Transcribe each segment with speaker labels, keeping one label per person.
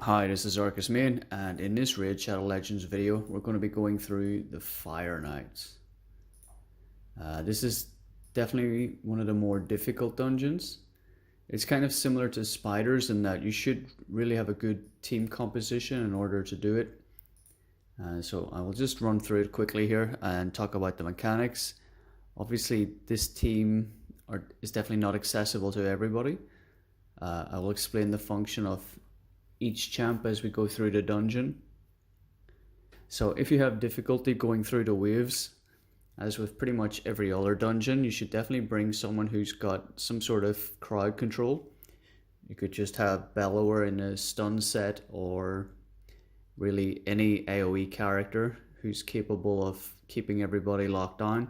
Speaker 1: Hi, this is Arcus Main, and in this Raid Shadow Legends video, we're going to be going through the Fire Knights. This is definitely one of the more difficult dungeons. It's kind of similar to Spiders in that you should really have a good team composition in order to do it. So I will just run through it quickly here and talk about the mechanics. Obviously, this team is definitely not accessible to everybody. I will explain the function of each champ as we go through the dungeon. So if you have difficulty going through the waves, as with pretty much every other dungeon, you should definitely bring someone who's got some sort of crowd control. You could just have Bellower in a stun set, or really any AoE character who's capable of keeping everybody locked down.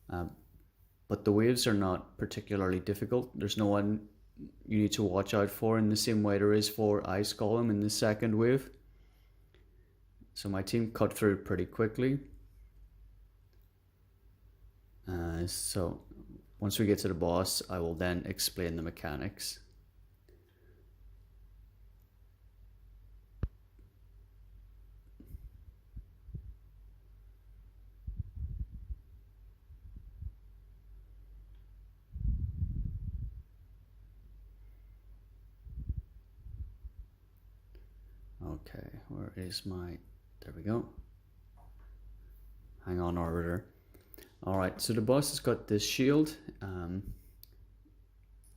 Speaker 1: But the waves are not particularly difficult. There's no one you need to watch out for in the same way there is for Ice Golem in the second wave. So my team cut through pretty quickly. So once we get to the boss, I will then explain the mechanics. Okay, where is my... There we go. Hang on, Arbiter. Alright, so the boss has got this shield.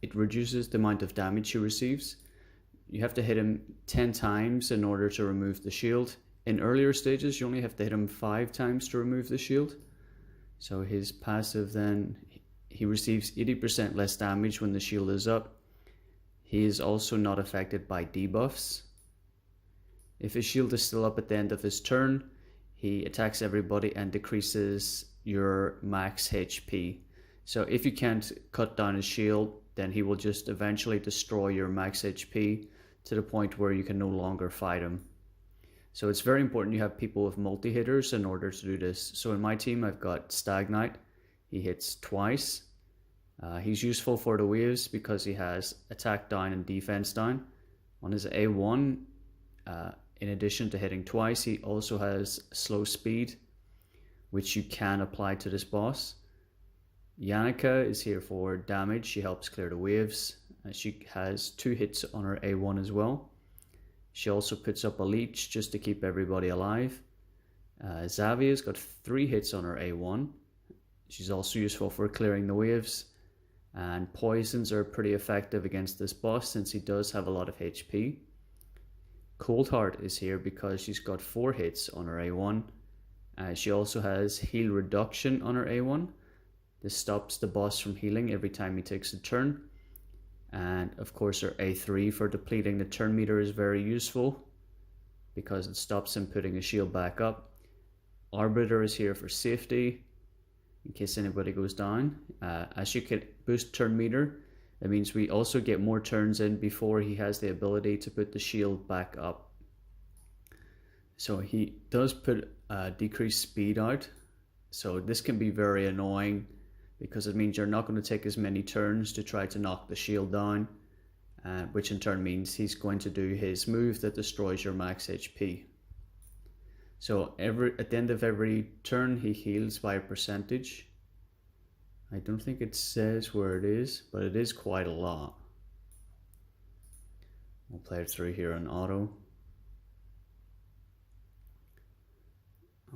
Speaker 1: It reduces the amount of damage he receives. You have to hit him 10 times in order to remove the shield. In earlier stages, you only have to hit him 5 times to remove the shield. So his passive then, he receives 80% less damage when the shield is up. He is also not affected by debuffs. If his shield is still up at the end of his turn, he attacks everybody and decreases your max HP. So if you can't cut down his shield, then he will just eventually destroy your max HP to the point where you can no longer fight him. So it's very important you have people with multi-hitters in order to do this. So in my team, I've got Stag Knight. He hits twice. He's useful for the waves because he has attack down and defense down. On his A1, in addition to hitting twice, he also has slow speed, which you can apply to this boss. Yannicka is here for damage. She helps clear the waves. She has 2 hits on her A1 as well. She also puts up a leech just to keep everybody alive. Xavia's got 3 hits on her A1. She's also useful for clearing the waves. And poisons are pretty effective against this boss since he does have a lot of HP. Coldheart is here because she's got 4 hits on her A1. She also has heal reduction on her A1. This stops the boss from healing every time he takes a turn. And of course her A3 for depleting the turn meter is very useful because it stops him putting his shield back up. Arbiter is here for safety in case anybody goes down. As you can boost turn meter, it means we also get more turns in before he has the ability to put the shield back up. So he does put decreased speed out. So this can be very annoying because it means you're not going to take as many turns to try to knock the shield down, which in turn means he's going to do his move that destroys your max HP. So at the end of every turn he heals by a percentage. I don't think it says where it is, but it is quite a lot. We'll play it through here on auto.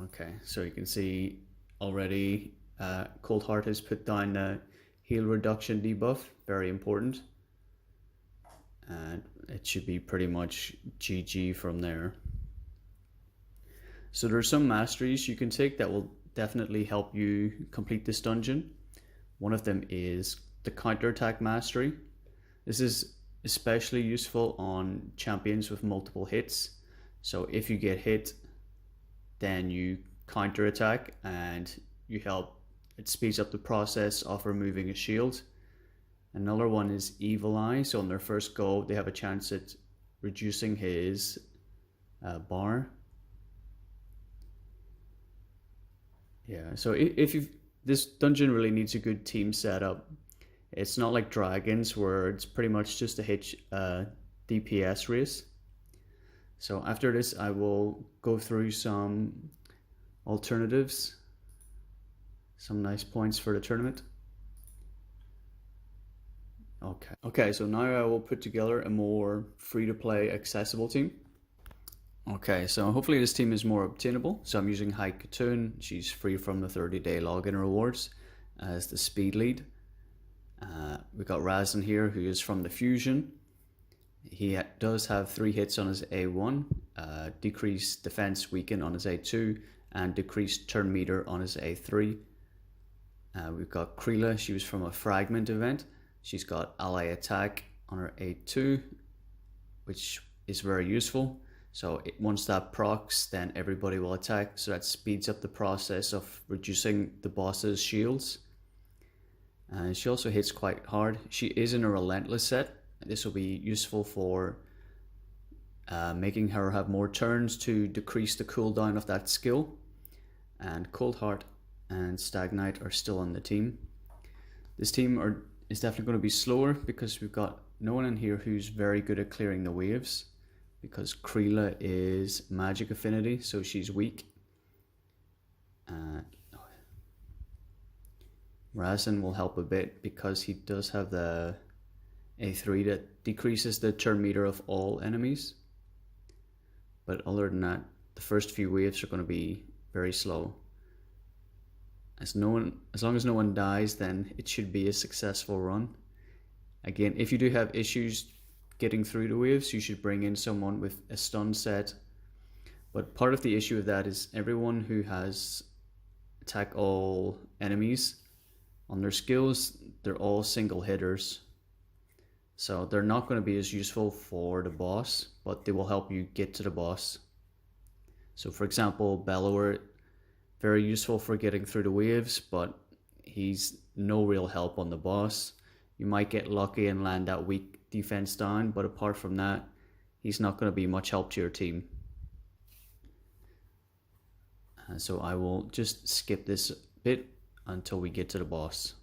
Speaker 1: Okay, so you can see already Coldheart has put down the heal reduction debuff, very important. And it should be pretty much GG from there. So there are some masteries you can take that will definitely help you complete this dungeon. One of them is the counterattack mastery. This is especially useful on champions with multiple hits. So if you get hit, then you counterattack and you help. It speeds up the process of removing a shield. Another one is Evil Eye. So on their first go, they have a chance at reducing his bar. Yeah, so if you've... This dungeon really needs a good team setup. It's not like Dragons where it's pretty much just a DPS race. So after this, I will go through some alternatives, some nice points for the tournament. Okay, so now I will put together a more free-to-play accessible team. Okay, so hopefully this team is more obtainable. So I'm using Hai Katoon. She's free from the 30-day login rewards as the speed lead. We've got Razin here, who is from the Fusion. He does have 3 hits on his A1, decreased defense weaken on his A2, and decreased turn meter on his A3. We've got Kreela. She was from a fragment event. She's got ally attack on her A2, which is very useful. So once that procs, then everybody will attack. So that speeds up the process of reducing the boss's shields. And she also hits quite hard. She is in a relentless set. This will be useful for making her have more turns to decrease the cooldown of that skill. And Cold Heart and Stagnite are still on the team. This team is definitely going to be slower because we've got no one in here who's very good at clearing the waves, because Kreela is magic affinity, so she's weak. Razin will help a bit because he does have the A3 that decreases the turn meter of all enemies. But other than that, the first few waves are going to be very slow. As long as no one dies, then it should be a successful run. Again, if you do have issues getting through the waves, you should bring in someone with a stun set. But part of the issue with that is everyone who has attack all enemies on their skills, they're all single hitters. So they're not going to be as useful for the boss, but they will help you get to the boss. So for example, Bellower, very useful for getting through the waves, but he's no real help on the boss. You might get lucky and land that weak defense down, but apart from that, he's not going to be much help to your team. So I will just skip this bit until we get to the boss.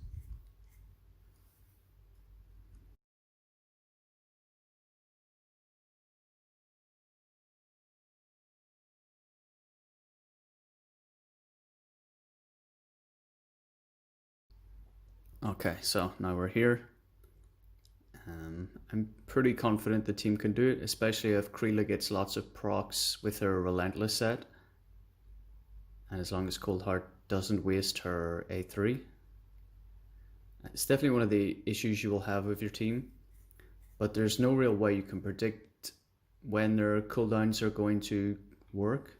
Speaker 1: Okay, so now we're here. I'm pretty confident the team can do it, especially if Kreela gets lots of procs with her relentless set. And as long as Cold Heart doesn't waste her A3. It's definitely one of the issues you will have with your team, but there's no real way you can predict when their cooldowns are going to work.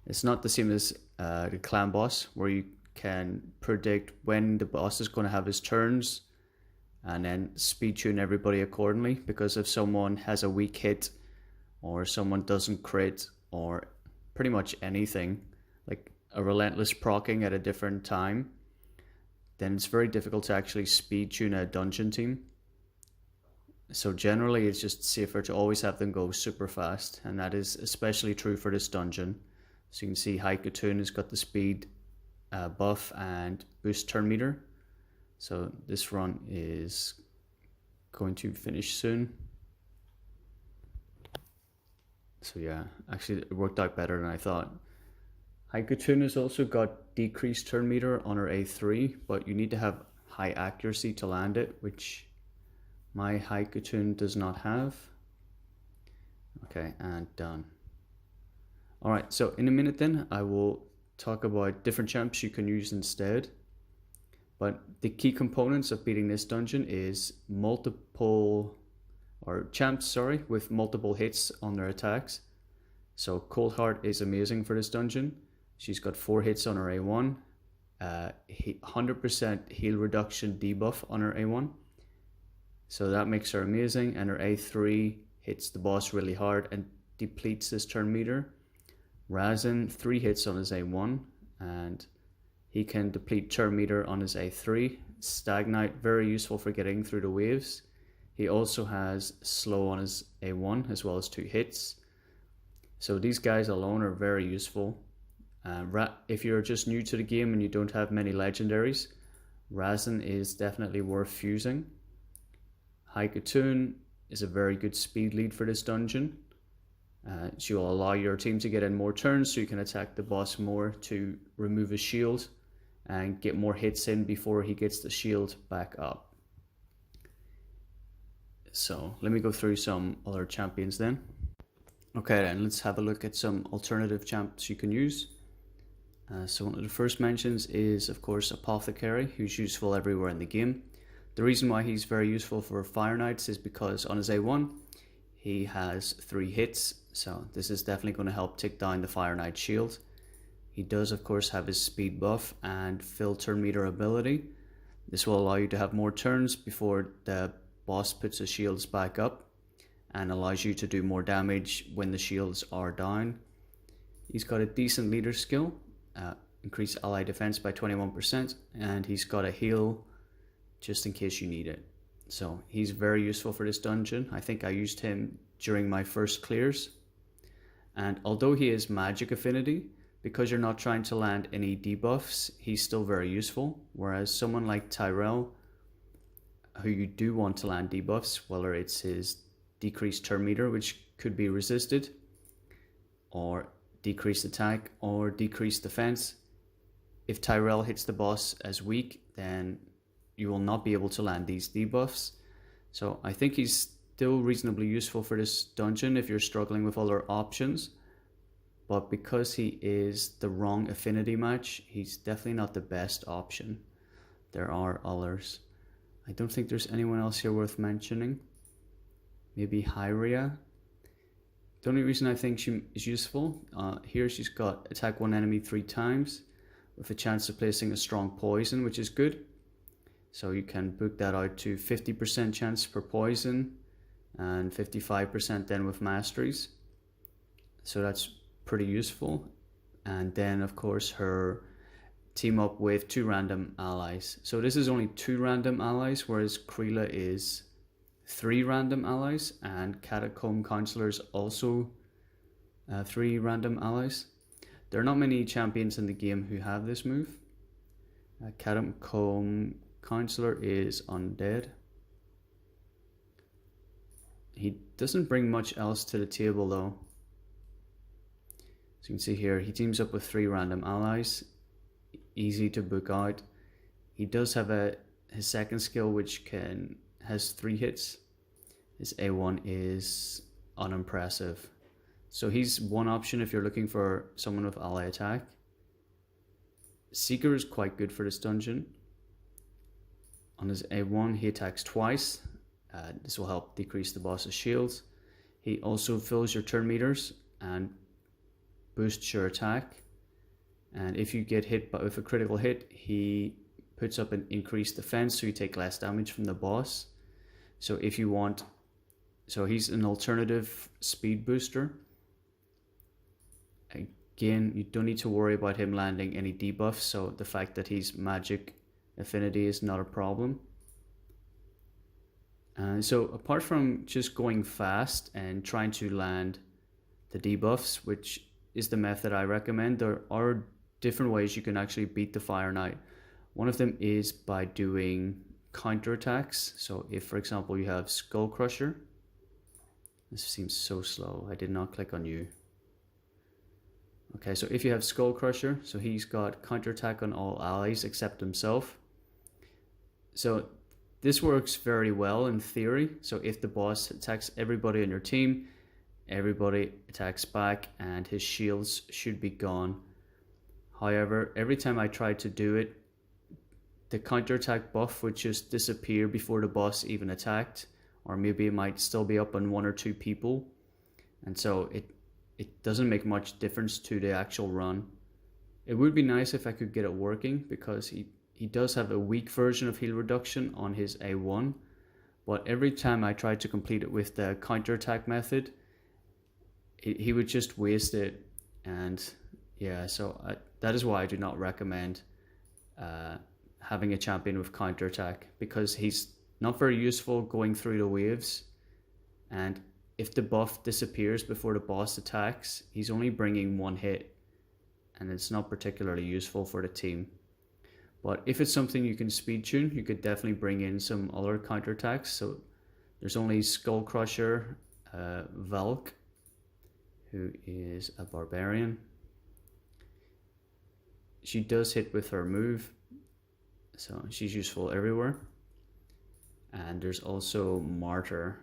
Speaker 1: It's not the same as the clan boss, where you can predict when the boss is going to have his turns and then speed tune everybody accordingly, because if someone has a weak hit or someone doesn't crit or pretty much anything, like a relentless proccing at a different time, then it's very difficult to actually speed tune a dungeon team. So generally it's just safer to always have them go super fast, and that is especially true for this dungeon. So you can see Hai Katoon has got the speed buff and boost turn meter. So this run is going to finish soon. So yeah, actually it worked out better than I thought. Hai Katoon has also got decreased turn meter on her A3, but you need to have high accuracy to land it, which my Hai Katoon does not have. Okay, and done. Alright, so in a minute then I will talk about different champs you can use instead. But the key components of beating this dungeon is champs with multiple hits on their attacks. So Cold Heart is amazing for this dungeon. She's got 4 hits on her A1, 100% heal reduction debuff on her A1. So that makes her amazing, and her A3 hits the boss really hard and depletes his turn meter. Razin, 3 hits on his A1, and he can deplete turn meter on his A3. Stagnite, very useful for getting through the waves. He also has slow on his A1 as well as 2 hits. So these guys alone are very useful. If you're just new to the game and you don't have many legendaries, Razin is definitely worth fusing. Hai Katoon is a very good speed lead for this dungeon. She will allow your team to get in more turns so you can attack the boss more to remove his shield and get more hits in before he gets the shield back up. So let me go through some other champions then. Okay then, let's have a look at some alternative champs you can use. So one of the first mentions is of course Apothecary, who's useful everywhere in the game. The reason why he's very useful for Fire Knights is because on his A1 he has 3 hits, so this is definitely going to help tick down the Fire Knight shield. He does of course have his speed buff and fill turn meter ability. This will allow you to have more turns before the boss puts his shields back up and allows you to do more damage when the shields are down. He's got a decent leader skill, increase ally defense by 21%, and he's got a heal just in case you need it. So he's very useful for this dungeon. I think I used him during my first clears. And although he is magic affinity, because you're not trying to land any debuffs, he's still very useful. Whereas someone like Tyrell, who you do want to land debuffs, whether it's his decreased turn meter, which could be resisted, or decreased attack, or decreased defense, if Tyrell hits the boss as weak, then you will not be able to land these debuffs. So I think he's still reasonably useful for this dungeon if you're struggling with other options, but because he is the wrong affinity match, he's definitely not the best option. There are others. I don't think there's anyone else here worth mentioning. Maybe Hyria. The only reason I think she is useful, here she's got attack one enemy 3 times with a chance of placing a strong poison, which is good. So you can book that out to 50% chance per poison and 55% then with masteries. So that's pretty useful. And then of course her team up with 2 random allies. So this is only 2 random allies, whereas Kreela is 3 random allies, and Catacomb Counselors also 3 random allies. There are not many champions in the game who have this move. Catacomb Counselor is undead. He doesn't bring much else to the table though. So you can see here, he teams up with 3 random allies. Easy to book out. He does have his second skill, which has 3 hits. His A1 is unimpressive. So he's one option if you're looking for someone with ally attack. Seeker is quite good for this dungeon. On his A1 he attacks twice. This will help decrease the boss's shields. He also fills your turn meters and boosts your attack. And if you get hit with a critical hit, he puts up an increased defense, so you take less damage from the boss. So if you want, so he's an alternative speed booster. Again, you don't need to worry about him landing any debuffs, so the fact that he's magic affinity is not a problem. So apart from just going fast and trying to land the debuffs, which is the method I recommend, there are different ways you can actually beat the Fire Knight. One of them is by doing counterattacks. So if, for example, you have Skull Crusher. This seems so slow. I did not click on you. Okay, so if you have Skull Crusher, so he's got counterattack on all allies except himself. So this works very well in theory. So if the boss attacks everybody on your team, everybody attacks back and his shields should be gone. However, every time I tried to do it, the counterattack buff would just disappear before the boss even attacked, or maybe it might still be up on 1 or 2 people, and so it doesn't make much difference to the actual run. It would be nice if I could get it working, because he does have a weak version of heal reduction on his A1, but every time I tried to complete it with the counterattack method, he would just waste it. And yeah, so that is why I do not recommend having a champion with counterattack, because he's not very useful going through the waves, and if the buff disappears before the boss attacks, he's only bringing 1 hit, and it's not particularly useful for the team. But if it's something you can speed tune, you could definitely bring in some other counterattacks. So there's only Skull Crusher, Valk, who is a barbarian. She does hit with her move, so she's useful everywhere. And there's also Martyr.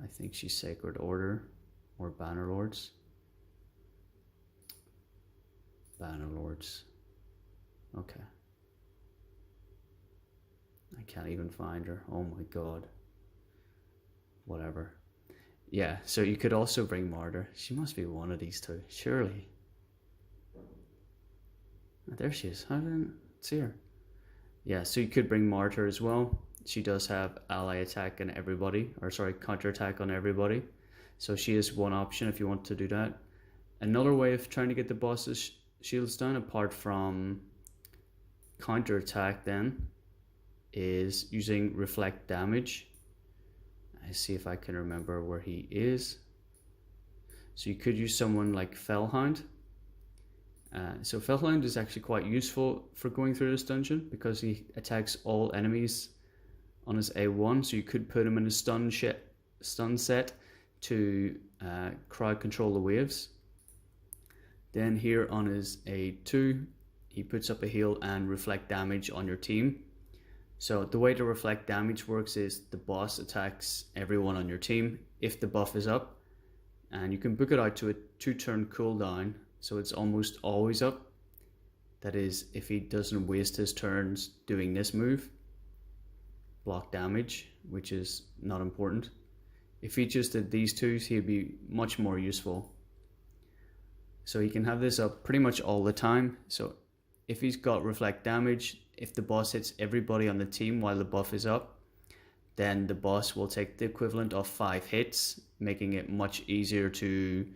Speaker 1: I think she's Sacred Order or Bannerlords. Bannerlords. Okay. I can't even find her. Oh my god. Whatever. Yeah, so you could also bring Martyr. She must be one of these two, surely. Oh, there she is. How did I see her? Yeah, so you could bring Martyr as well. She does have ally attack on everybody, or sorry, counter attack on everybody. So she is one option if you want to do that. Another way of trying to get the boss's shields down, apart from counter attack then, is using reflect damage. I see if I can remember where he is. So you could use someone like Fellhound. So Fellhound is actually quite useful for going through this dungeon because he attacks all enemies on his A1, so you could put him in a stun set to crowd control the waves. Then here on his A2, he puts up a heal and reflect damage on your team. So the way the reflect damage works is the boss attacks everyone on your team if the buff is up, and you can book it out to a 2-turn cooldown, so it's almost always up. That is, if he doesn't waste his turns doing this move, block damage, which is not important. If he just did these two, he'd be much more useful. So he can have this up pretty much all the time. So if he's got reflect damage, if the boss hits everybody on the team while the buff is up, then the boss will take the equivalent of 5 hits, making it much easier to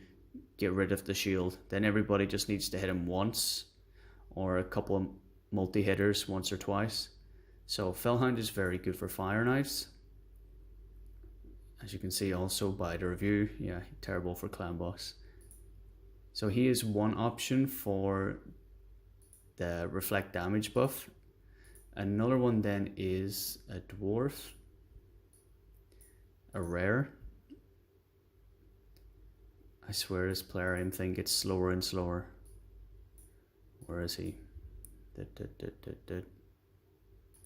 Speaker 1: get rid of the shield. Then everybody just needs to hit him once, or a couple of multi-hitters once or twice. So Fellhound is very good for Fire Knights. As you can see also by the review, yeah, terrible for Clan Boss. So he is one option for the reflect damage buff. Another one then is a dwarf, a rare. I swear this player aim thing gets slower and slower. Where is he?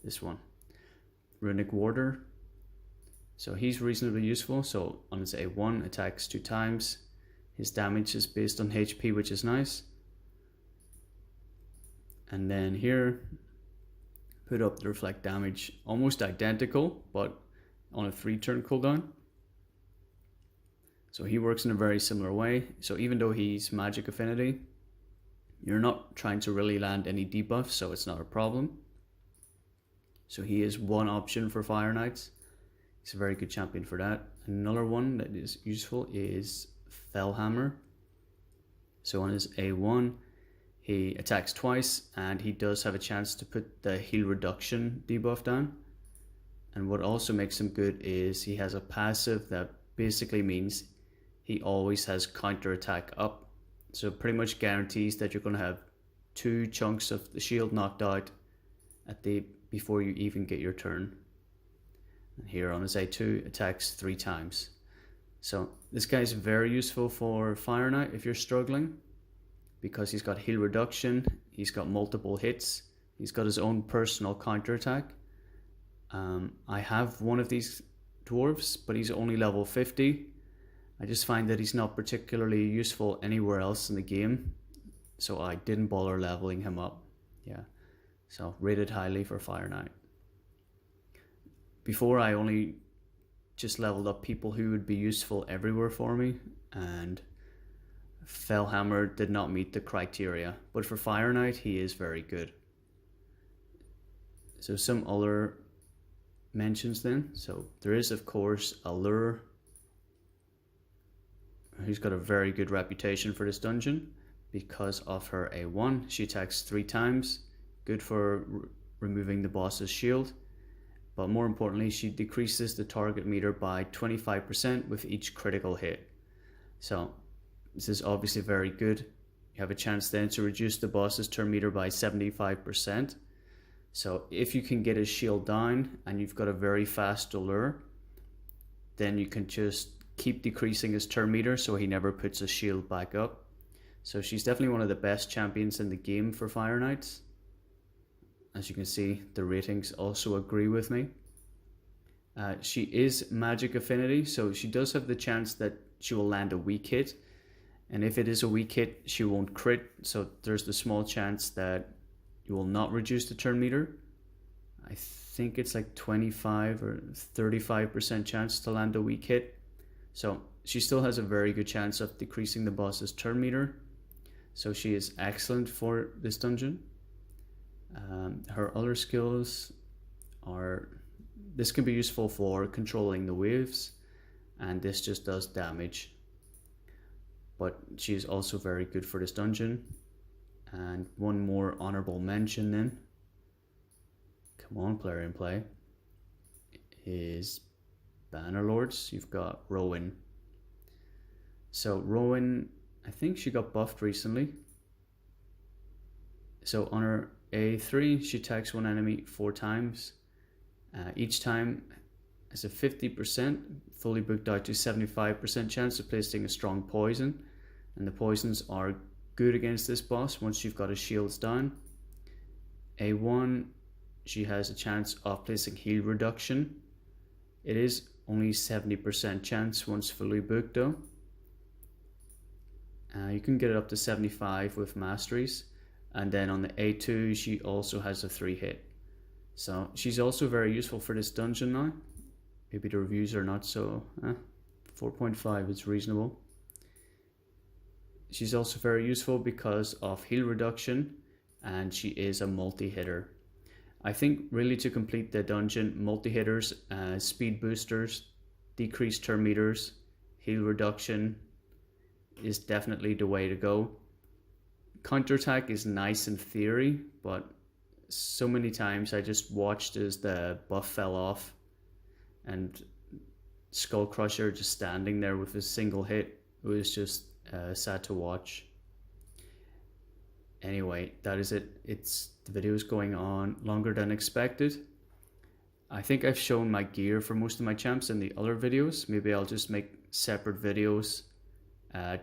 Speaker 1: This one, Runic Warder. So he's reasonably useful. So on his A1, attacks 2 times. His damage is based on HP, which is nice. And then here, put up the reflect damage, almost identical, but on a 3-turn cooldown. So he works in a very similar way. So even though he's magic affinity, you're not trying to really land any debuffs, so it's not a problem. So he is one option for Fire Knights. He's a very good champion for that. Another one that is useful is Fellhammer. So on his A1, he attacks twice, and he does have a chance to put the heal reduction debuff down. And what also makes him good is he has a passive that basically means he always has counter attack up. So pretty much guarantees that you're going to have 2 chunks of the shield knocked out at before you even get your turn. And here on his A2, attacks 3 times. So this guy is very useful for Fire Knight if you're struggling, because he's got heal reduction, he's got multiple hits, he's got his own personal counter attack. I have one of these dwarves, but he's only level 50. I just find that he's not particularly useful anywhere else in the game, so I didn't bother leveling him up. Yeah, so rated highly for Fire Knight. Before, I only just leveled up people who would be useful everywhere for me, and Fellhammer did not meet the criteria, but for Fire Knight he is very good. So some other mentions then. So there is of course Allure, who's got a very good reputation for this dungeon because of her A1. She attacks 3 times, good for removing the boss's shield, but more importantly she decreases the target meter by 25% with each critical hit. So this is obviously very good. You have a chance then to reduce the boss's turn meter by 75%. So if you can get his shield down and you've got a very fast allure, then you can just keep decreasing his turn meter so he never puts his shield back up. So she's definitely one of the best champions in the game for Fire Knights. As you can see, the ratings also agree with me. She is magic affinity, so she does have the chance that she will land a weak hit. And if it is a weak hit, she won't crit, so there's the small chance that you will not reduce the turn meter. I think it's like 25 or 35% chance to land a weak hit. So she still has a very good chance of decreasing the boss's turn meter. So she is excellent for this dungeon. Her other skills are, this can be useful for controlling the waves, and this just does damage. But she is also very good for this dungeon. And one more honorable mention then, come on player in play, is Bannerlords. You've got Rowan. So Rowan, I think she got buffed recently. So on her A3, she attacks one enemy 4 times. Each time has a 50%, fully booked out to 75% chance of placing a strong poison. And the poisons are good against this boss once you've got his shields down. A1, she has a chance of placing heal reduction. It is only 70% chance once fully booked though. You can get it up to 75 with masteries. And then on the A2, she also has a 3 hit. So she's also very useful for this dungeon now. Maybe the reviews are not so, 4.5 is reasonable. She's also very useful because of heal reduction, and she is a multi-hitter. I think really to complete the dungeon, multi-hitters, speed boosters, decreased turn meters, heal reduction is definitely the way to go. Counterattack is nice in theory, but so many times I just watched as the buff fell off and Skull Crusher just standing there with a single hit. It was just sad to watch. Anyway, that is it. The video is going on longer than expected. I think I've shown my gear for most of my champs in the other videos. Maybe I'll just make separate videos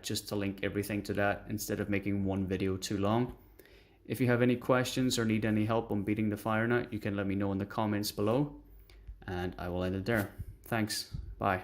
Speaker 1: just to link everything to that instead of making one video too long. If you have any questions or need any help on beating the Fire Knight, you can let me know in the comments below, and I will end it there. Thanks. Bye.